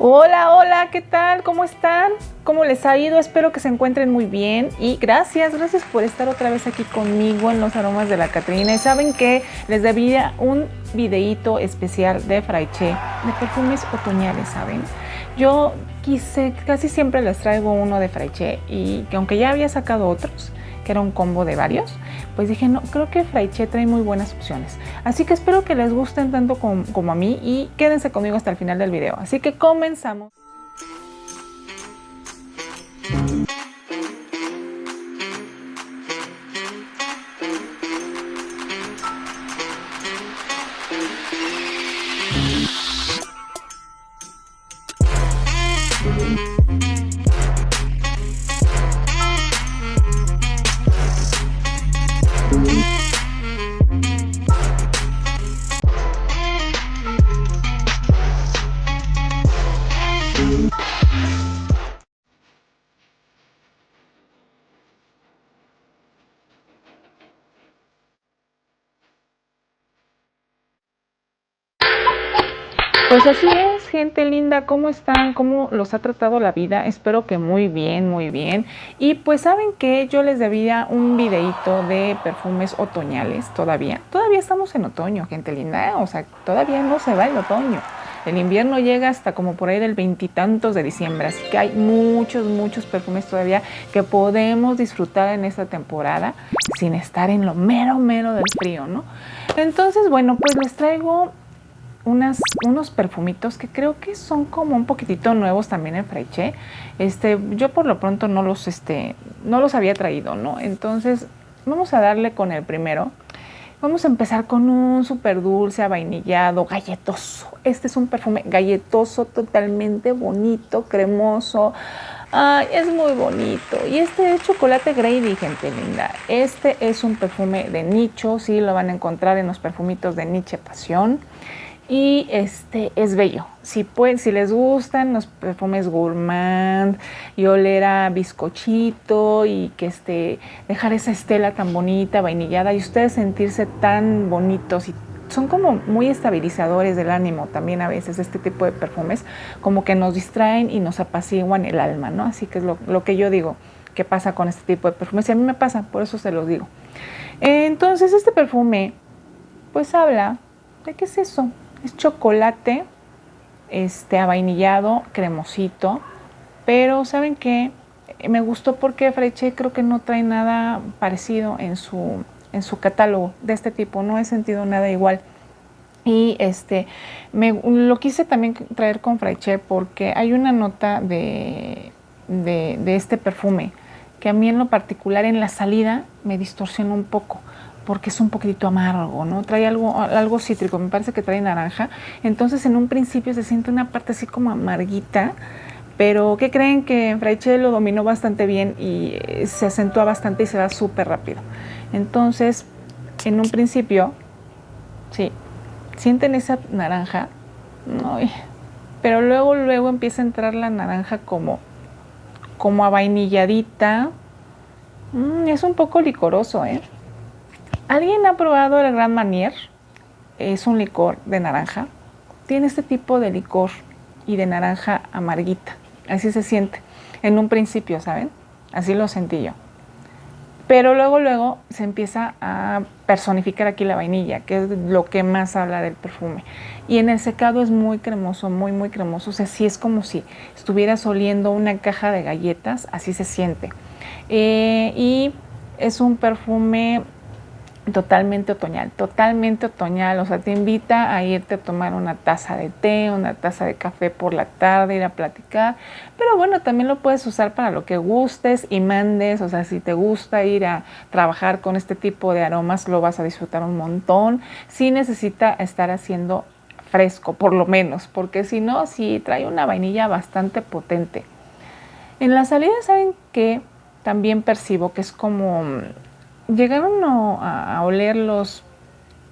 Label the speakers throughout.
Speaker 1: Hola, hola, ¿qué tal? ¿Cómo están? ¿Cómo les ha ido? Espero que se encuentren muy bien y gracias por estar otra vez aquí conmigo en Los Aromas de la Catrina. Y saben que les debía un videíto especial de Fraiche, de perfumes otoñales, ¿saben? Yo casi siempre les traigo uno de Fraiche y que aunque ya había sacado otros, que era un combo de varios, pues dije, no, creo que Fraiche trae muy buenas opciones. Así que espero que les gusten tanto como a mí y quédense conmigo hasta el final del video. Así que comenzamos. Pues así es, gente linda, ¿cómo están? ¿Cómo los ha tratado la vida? Espero que muy bien, muy bien. Y pues saben que yo les debía un videito de perfumes otoñales todavía. Todavía estamos en otoño, gente linda, o sea, todavía no se va el otoño. El invierno llega hasta como por ahí del veintitantos de diciembre, así que hay muchos perfumes todavía que podemos disfrutar en esta temporada sin estar en lo mero del frío, ¿no? Entonces, bueno, pues les traigo unos perfumitos que creo que son como un poquitito nuevos también en Fraiche. Yo por lo pronto no los había traído, ¿no? Entonces vamos a darle con el primero. Vamos a empezar con un súper dulce, avainillado, galletoso. Este es un perfume galletoso, totalmente bonito, cremoso. Ay, es muy bonito. Y este es chocolate Grady, gente linda. Este es un perfume de nicho, sí, lo van a encontrar en los perfumitos de Niche Pasión. Y es bello. Si les gustan los perfumes gourmand y oler a bizcochito y que dejar esa estela tan bonita, vainillada, y ustedes sentirse tan bonitos y son como muy estabilizadores del ánimo también a veces este tipo de perfumes, como que nos distraen y nos apaciguan el alma, ¿no? Así que es lo que yo digo que pasa con este tipo de perfumes y a mí me pasa, por eso se los digo. Entonces este perfume pues habla de qué es eso. Es chocolate avainillado, cremosito, pero ¿saben qué? Me gustó porque Fraiche creo que no trae nada parecido en su catálogo de este tipo, no he sentido nada igual. Y lo quise también traer con Fraiche porque hay una nota de este perfume que a mí en lo particular en la salida me distorsiona un poco porque es un poquitito amargo, ¿no? Trae algo cítrico, me parece que trae naranja. Entonces en un principio se siente una parte así como amarguita, pero ¿qué creen? Que Fraiche lo dominó bastante bien y se acentúa bastante y se va súper rápido. Entonces, en un principio, sí, sienten esa naranja, ay, pero luego empieza a entrar la naranja como avainilladita. Es un poco licoroso, ¿eh? ¿Alguien ha probado el Grand Marnier? Es un licor de naranja. Tiene este tipo de licor y de naranja amarguita. Así se siente. En un principio, ¿saben? Así lo sentí yo. Pero luego se empieza a personificar aquí la vainilla, que es lo que más habla del perfume. Y en el secado es muy cremoso, muy cremoso. O sea, sí es como si estuvieras oliendo una caja de galletas, así se siente. Y es un perfume totalmente otoñal, o sea, te invita a irte a tomar una taza de té, una taza de café por la tarde, ir a platicar, pero bueno, también lo puedes usar para lo que gustes y mandes, o sea, si te gusta ir a trabajar con este tipo de aromas, lo vas a disfrutar un montón, sí necesita estar haciendo fresco, por lo menos, porque si no, sí trae una vainilla bastante potente. En la salida, ¿saben qué? También percibo que es como llegaron a oler los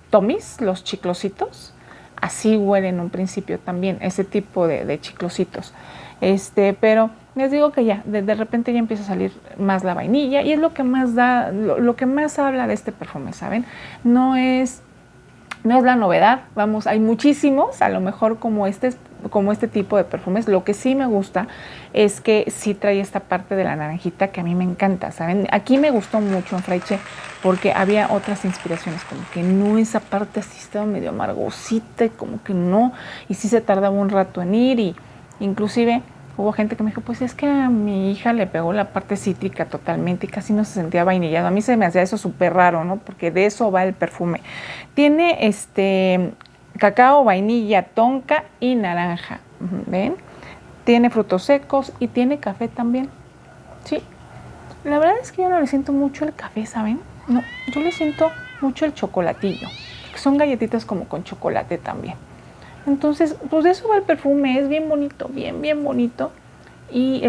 Speaker 1: tomis, los chiclositos. Así huele en un principio también ese tipo de chiclositos. Pero les digo que ya, de repente ya empieza a salir más la vainilla y es lo que más da, lo que más habla de este perfume, ¿saben? No es la novedad, vamos, hay muchísimos, a lo mejor como este como este tipo de perfumes. Lo que sí me gusta es que sí trae esta parte de la naranjita que a mí me encanta, ¿saben? Aquí me gustó mucho en Fraiche porque había otras inspiraciones, como que no, esa parte así estaba medio amargosita y como que no, y sí se tardaba un rato en ir, y inclusive hubo gente que me dijo, pues es que a mi hija le pegó la parte cítrica totalmente y casi no se sentía vainillado. A mí se me hacía eso súper raro, ¿no? Porque de eso va el perfume. Tiene cacao, vainilla, tonka y naranja, ¿ven? Tiene frutos secos y tiene café también, sí. La verdad es que yo no le siento mucho el café, ¿saben? No, yo le siento mucho el chocolatillo, que son galletitas como con chocolate también. Entonces, pues de eso va el perfume, es bien bonito, bien bonito. Y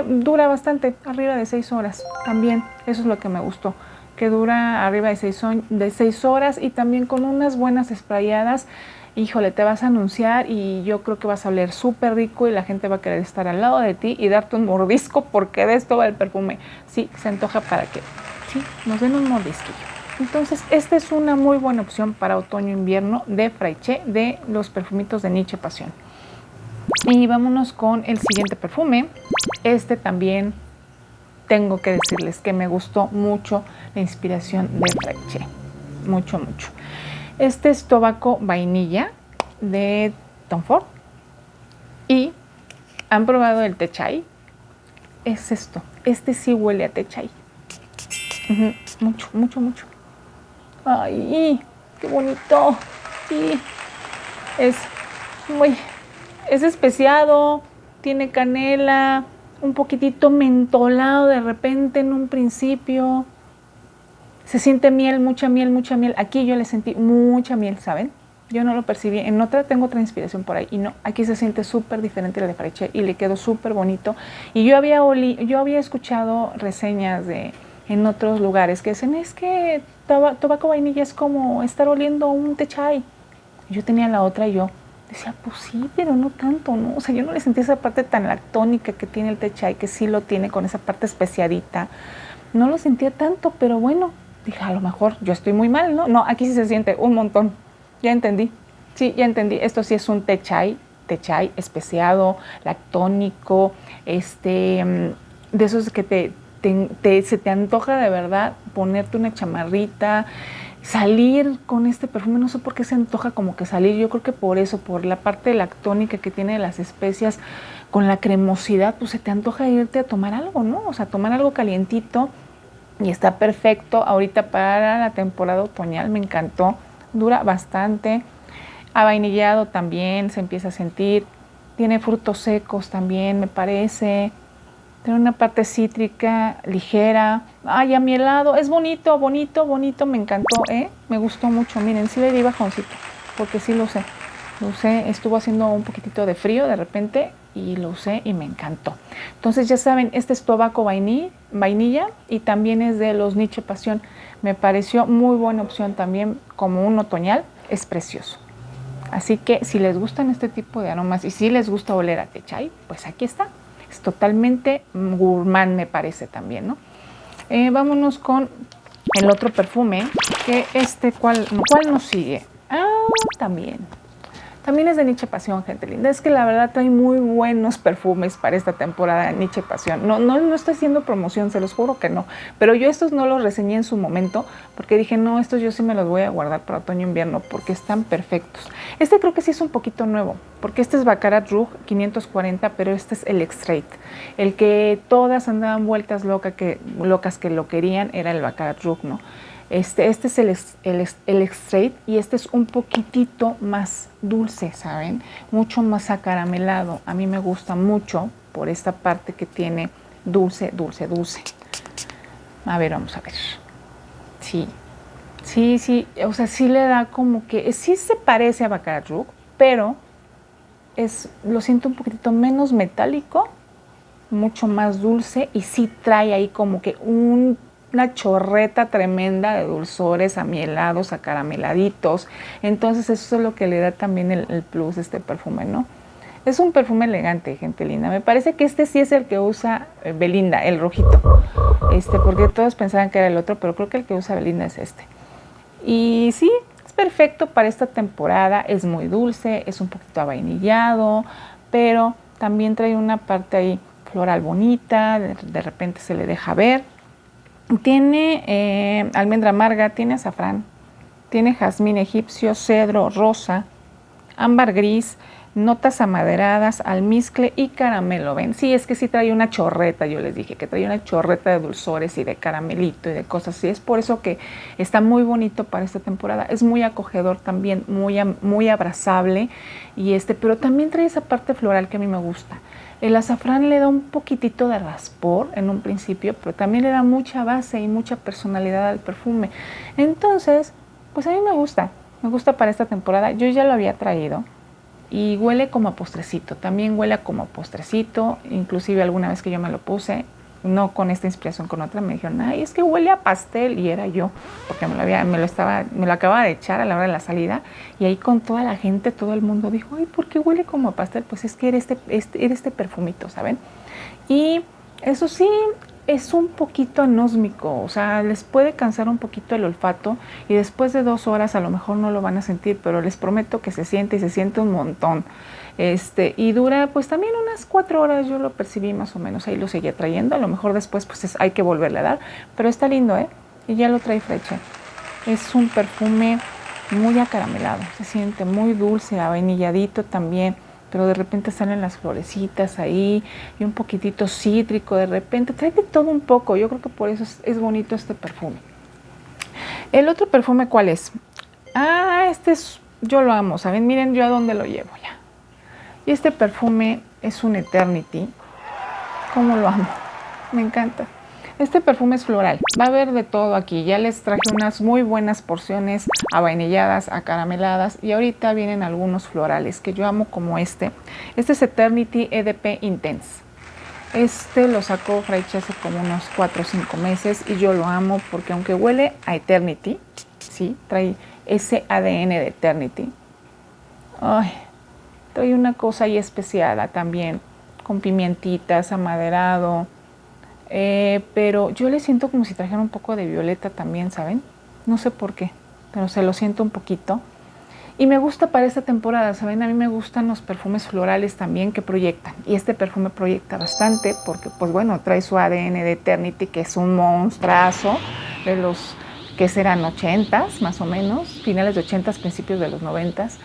Speaker 1: dura bastante, arriba de 6 horas también, eso es lo que me gustó, que dura arriba de 6 horas y también con unas buenas sprayadas. Híjole, te vas a anunciar y yo creo que vas a oler súper rico y la gente va a querer estar al lado de ti y darte un mordisco, porque de esto va el perfume. Sí, se antoja para que sí, nos den un mordisquillo. Entonces, esta es una muy buena opción para otoño-invierno de Fraiche, de los perfumitos de Niche Passion. Y vámonos con el siguiente perfume. Este también tengo que decirles que me gustó mucho la inspiración de Fraiche. Mucho. Este es Tobacco Vainilla de Tom Ford. Y ¿han probado el té chai? Es esto. Este sí huele a té chai. Mucho. ¡Ay! ¡Qué bonito! Sí. Es especiado, tiene canela, un poquitito mentolado de repente en un principio. Se siente miel, mucha miel. Aquí yo le sentí mucha miel, ¿saben? Yo no lo percibí. En otra tengo otra inspiración por ahí y no, aquí se siente súper diferente la de Fraiche y le quedó súper bonito. Y yo había escuchado reseñas en otros lugares que dicen, es que Tobacco Vainilla es como estar oliendo un té chai. Yo tenía la otra y yo decía, pues sí, pero no tanto, ¿no? O sea, yo no le sentí esa parte tan lactónica que tiene el té chai, que sí lo tiene con esa parte especiadita. No lo sentía tanto, pero bueno, dije, a lo mejor yo estoy muy mal, ¿no? No, aquí sí se siente un montón. Ya entendí. Sí, ya entendí. Esto sí es un té chai especiado, lactónico, de esos que se te antoja de verdad ponerte una chamarrita, salir con este perfume. No sé por qué se antoja como que salir. Yo creo que por eso, por la parte lactónica que tiene de las especias, con la cremosidad, pues se te antoja irte a tomar algo, ¿no? O sea, tomar algo calientito. Y está perfecto ahorita para la temporada otoñal, me encantó. Dura bastante. Avainillado también se empieza a sentir. Tiene frutos secos también, me parece. Tiene una parte cítrica, ligera. Ay, amielado. Es bonito, me encantó, ¿eh? Me gustó mucho. Miren, sí le di bajoncito, porque sí lo usé. Lo usé, estuvo haciendo un poquitito de frío de repente y lo usé y me encantó. Entonces ya saben, este es Tobacco Vainilla y también es de los Niche Passion. Me pareció muy buena opción también como un otoñal, es precioso. Así que si les gustan este tipo de aromas y si les gusta oler a té chai, pues aquí está. Es totalmente gourmand, me parece también, ¿no? Vámonos con el otro perfume, que ¿cuál nos sigue? También es de Niche Passion, gente linda. Es que la verdad trae muy buenos perfumes para esta temporada de Niche Passion. No estoy haciendo promoción, se los juro que no. Pero yo estos no los reseñé en su momento porque dije, no, estos yo sí me los voy a guardar para otoño-invierno porque están perfectos. Este creo que sí es un poquito nuevo, porque este es Baccarat Rouge 540, pero este es el Extrait. El que todas andaban vueltas locas que lo querían era el Baccarat Rouge, ¿no? Este es el Extrait y este es un poquitito más dulce, ¿saben? Mucho más acaramelado. A mí me gusta mucho por esta parte que tiene dulce. A ver, vamos a ver. Sí. O sea, sí le da como que, sí se parece a Baccarat Rouge, pero lo siento un poquitito menos metálico, mucho más dulce y sí trae ahí como que una chorreta tremenda de dulzores amielados, acarameladitos. Entonces eso es lo que le da también el plus de este perfume, ¿no? Es un perfume elegante, gente linda. Me parece que este sí es el que usa Belinda, el rojito. Porque todos pensaban que era el otro, pero creo que el que usa Belinda es este. Y sí, perfecto para esta temporada, es muy dulce, es un poquito avainillado, pero también trae una parte ahí floral bonita, de repente se le deja ver. Tiene almendra amarga, tiene azafrán, tiene jazmín egipcio, cedro, rosa, ámbar gris, notas amaderadas, almizcle y caramelo. ¿Ven? Sí, es que sí trae una chorreta, yo les dije que trae una chorreta de dulzores y de caramelito y de cosas así. Es por eso que está muy bonito para esta temporada. Es muy acogedor también, muy abrazable, pero también trae esa parte floral que a mí me gusta. El azafrán le da un poquitito de raspor en un principio, pero también le da mucha base y mucha personalidad al perfume. Entonces, pues a mí me gusta para esta temporada. Yo ya lo había traído y huele como a postrecito, también huele como a postrecito. Inclusive alguna vez que yo me lo puse, no con esta inspiración, con otra, me dijeron, ay, es que huele a pastel, y era yo, porque me lo acababa de echar a la hora de la salida, y ahí con toda la gente, todo el mundo dijo, ay, ¿por qué huele como a pastel? Pues es que era este perfumito, ¿saben? Y eso sí, es un poquito anósmico, o sea, les puede cansar un poquito el olfato, y después de 2 horas a lo mejor no lo van a sentir, pero les prometo que se siente, y se siente un montón. Y dura pues también unas 4 horas, yo lo percibí más o menos, ahí lo seguía trayendo, a lo mejor después pues hay que volverle a dar, pero está lindo, y ya lo trae Frecha. Es un perfume muy acaramelado, se siente muy dulce, avainilladito también, pero de repente salen las florecitas ahí y un poquitito cítrico, de repente trae de todo un poco. Yo creo que por eso es bonito este perfume. El otro perfume, ¿cuál es? Yo lo amo, ¿saben? Miren yo a dónde lo llevo ya. Y este perfume es un Eternity. ¿Cómo lo amo? Me encanta. Este perfume es floral, va a haber de todo aquí. Ya les traje unas muy buenas porciones avainilladas, acarameladas, y ahorita vienen algunos florales que yo amo, como este. Este es Eternity EDP Intense. Este lo sacó Frecha hace como unos 4 o 5 meses y yo lo amo porque aunque huele a Eternity, sí, trae ese ADN de Eternity. Ay, trae una cosa ahí especial también, con pimientitas, amaderado. Pero yo le siento como si trajera un poco de violeta también, ¿saben? No sé por qué, pero se lo siento un poquito. Y me gusta para esta temporada, ¿saben? A mí me gustan los perfumes florales también que proyectan. Y este perfume proyecta bastante porque, pues bueno, trae su ADN de Eternity, que es un monstruazo de los que serán 80s, más o menos, finales de 80s, principios de los 90s.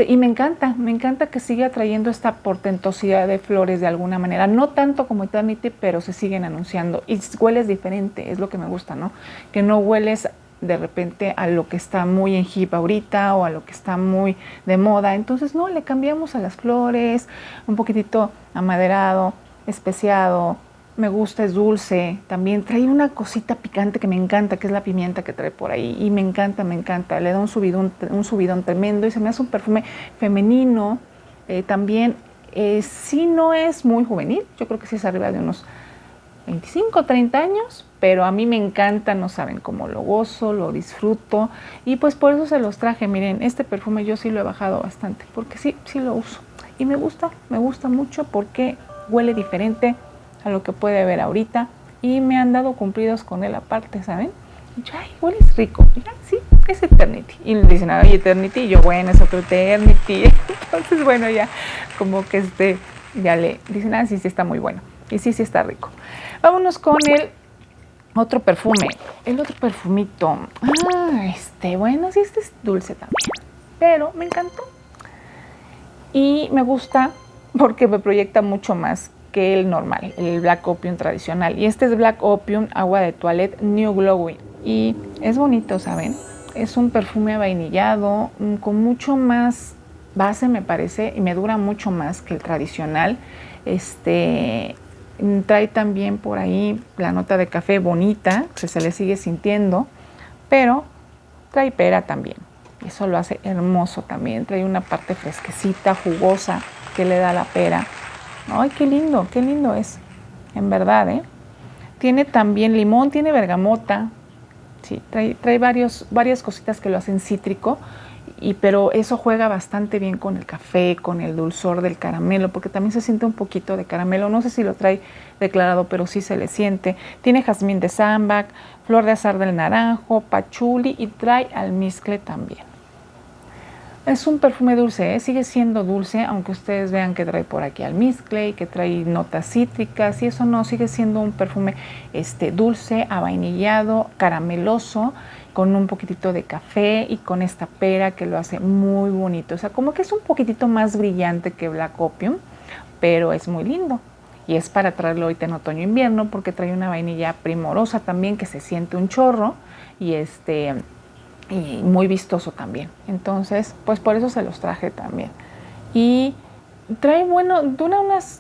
Speaker 1: Y me encanta que siga trayendo esta portentosidad de flores de alguna manera, no tanto como Eternity, pero se siguen anunciando y hueles diferente, es lo que me gusta, ¿no? Que no hueles de repente a lo que está muy en hip ahorita o a lo que está muy de moda, entonces no, le cambiamos a las flores, un poquitito amaderado, especiado. Me gusta, es dulce, también trae una cosita picante que me encanta, que es la pimienta que trae por ahí, y me encanta, le da un subidón tremendo, y se me hace un perfume femenino. También, sí, no es muy juvenil, yo creo que sí es arriba de unos 25, 30 años, pero a mí me encanta, no saben cómo lo gozo, lo disfruto, y pues por eso se los traje. Miren, este perfume yo sí lo he bajado bastante, porque sí lo uso, y me gusta mucho porque huele diferente a lo que puede haber ahorita, y me han dado cumplidos con él aparte, ¿saben? Y yo, ay, hueles rico. Y ya, sí, es Eternity. Y me dicen, ay, Eternity, y yo, bueno, es otro Eternity. Entonces, bueno, ya, como que ya le dicen, sí, está muy bueno. Y sí está rico. Vámonos con el otro perfume. El otro perfumito. Bueno, sí, este es dulce también, pero me encantó. Y me gusta porque me proyecta mucho más que el normal, el Black Opium tradicional. Y este es Black Opium Agua de Toilette New Glowing. Y es bonito, ¿saben? Es un perfume vainillado, con mucho más base, me parece, y me dura mucho más que el tradicional. Trae también por ahí la nota de café bonita, que se le sigue sintiendo, pero trae pera también. Eso lo hace hermoso también. Trae una parte fresquecita, jugosa, que le da la pera. Ay, qué lindo es, en verdad, ¿eh? Tiene también limón, tiene bergamota, sí, trae varias cositas que lo hacen cítrico, pero eso juega bastante bien con el café, con el dulzor del caramelo, porque también se siente un poquito de caramelo. No sé si lo trae declarado, pero sí se le siente. Tiene jazmín de sambac, flor de azahar del naranjo, pachuli y trae almizcle también. Es un perfume dulce, sigue siendo dulce, aunque ustedes vean que trae por aquí almizcle y que trae notas cítricas, y eso no, sigue siendo un perfume dulce, avainillado, carameloso, con un poquitito de café y con esta pera que lo hace muy bonito. O sea, como que es un poquitito más brillante que Black Opium, pero es muy lindo. Y es para traerlo ahorita en otoño-invierno, porque trae una vainilla primorosa también que se siente un chorro y y muy vistoso también. Entonces, pues por eso se los traje también. Y trae, bueno, dura unas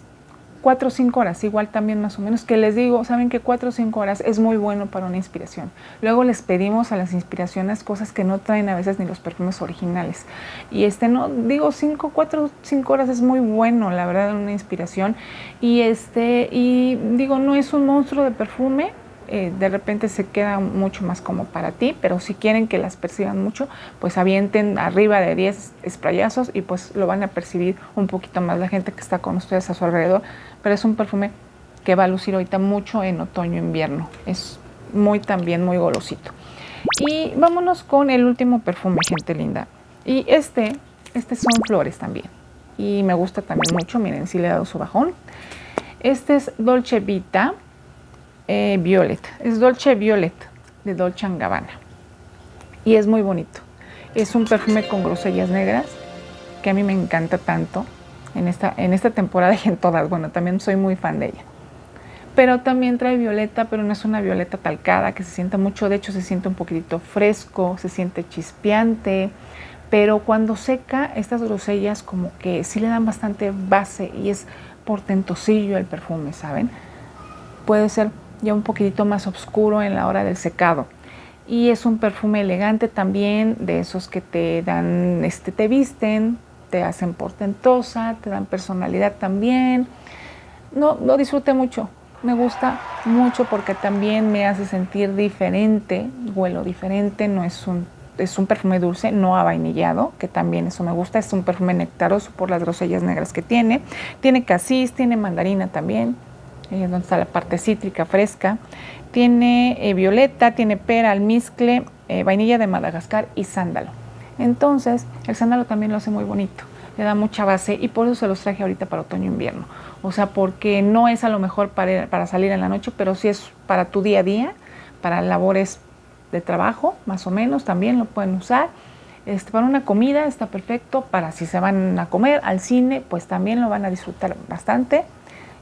Speaker 1: 4 o 5 horas, igual también más o menos, que les digo, saben que 4 o 5 horas es muy bueno para una inspiración. Luego les pedimos a las inspiraciones cosas que no traen a veces ni los perfumes originales. Y no, digo, 4 o 5 horas es muy bueno, la verdad, una inspiración. Y y digo, no es un monstruo de perfume, de repente se queda mucho más como para ti, pero si quieren que las perciban mucho, pues avienten arriba de 10 sprayazos y pues lo van a percibir un poquito más la gente que está con ustedes a su alrededor. Pero es un perfume que va a lucir ahorita mucho en otoño-invierno. Es también muy golosito. Y vámonos con el último perfume, gente linda. Y son flores también. Y me gusta también mucho, miren, sí le he dado su bajón. Este es Dolce Vita Violet, es Dolce Violet de Dolce & Gabbana y es muy bonito. Es un perfume con grosellas negras que a mí me encanta tanto en esta temporada y en todas. Bueno, también soy muy fan de ella. Pero también trae violeta, pero no es una violeta talcada que se sienta mucho. De hecho, se siente un poquitito fresco, se siente chispeante. Pero cuando seca, estas grosellas como que sí le dan bastante base y es portentosillo el perfume, ¿saben? Puede ser ya un poquitito más oscuro en la hora del secado. Y es un perfume elegante también, de esos que te dan, te visten, te hacen portentosa, te dan personalidad también. No, lo disfruté mucho, me gusta mucho porque también me hace sentir diferente, huelo diferente, no es un perfume dulce, no avainillado, que también eso me gusta. Es un perfume nectaroso por las grosellas negras que tiene. Tiene casis, tiene mandarina también, donde está la parte cítrica fresca. Tiene violeta, tiene pera, almizcle, vainilla de Madagascar y sándalo. Entonces, el sándalo también lo hace muy bonito, le da mucha base y por eso se los traje ahorita para otoño-invierno. O sea, porque no es a lo mejor para salir en la noche, pero sí es para tu día a día, para labores de trabajo, más o menos, también lo pueden usar. Para una comida está perfecto, para si se van a comer, al cine, pues también lo van a disfrutar bastante.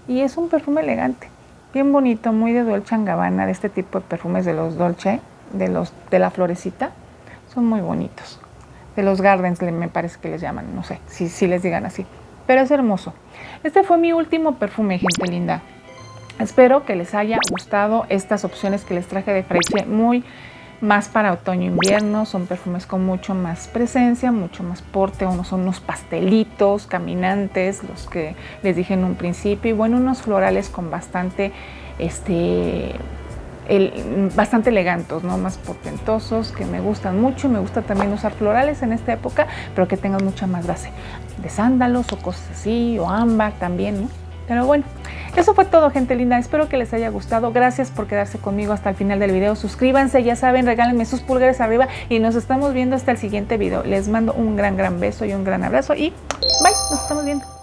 Speaker 1: Y es un perfume elegante, bien bonito, muy de Dolce & Gabbana, de este tipo de perfumes de los Dolce, de la florecita, son muy bonitos. De los Gardens me parece que les llaman, no sé si les digan así, pero es hermoso. Este fue mi último perfume, gente linda. Espero que les haya gustado estas opciones que les traje de Fraiche, muy más para otoño-invierno. Son perfumes con mucho más presencia, mucho más porte. Son unos pastelitos caminantes, los que les dije en un principio, y bueno, unos florales con bastante bastante elegantes, ¿no? Más portentosos, que me gustan mucho. Me gusta también usar florales en esta época, pero que tengan mucha más base de sándalos o cosas así, o ámbar también, ¿no? Pero bueno, eso fue todo, gente linda. Espero que les haya gustado. Gracias por quedarse conmigo hasta el final del video. Suscríbanse, ya saben, regálenme sus pulgares arriba y nos estamos viendo hasta el siguiente video. Les mando un gran beso y un gran abrazo y bye, nos estamos viendo.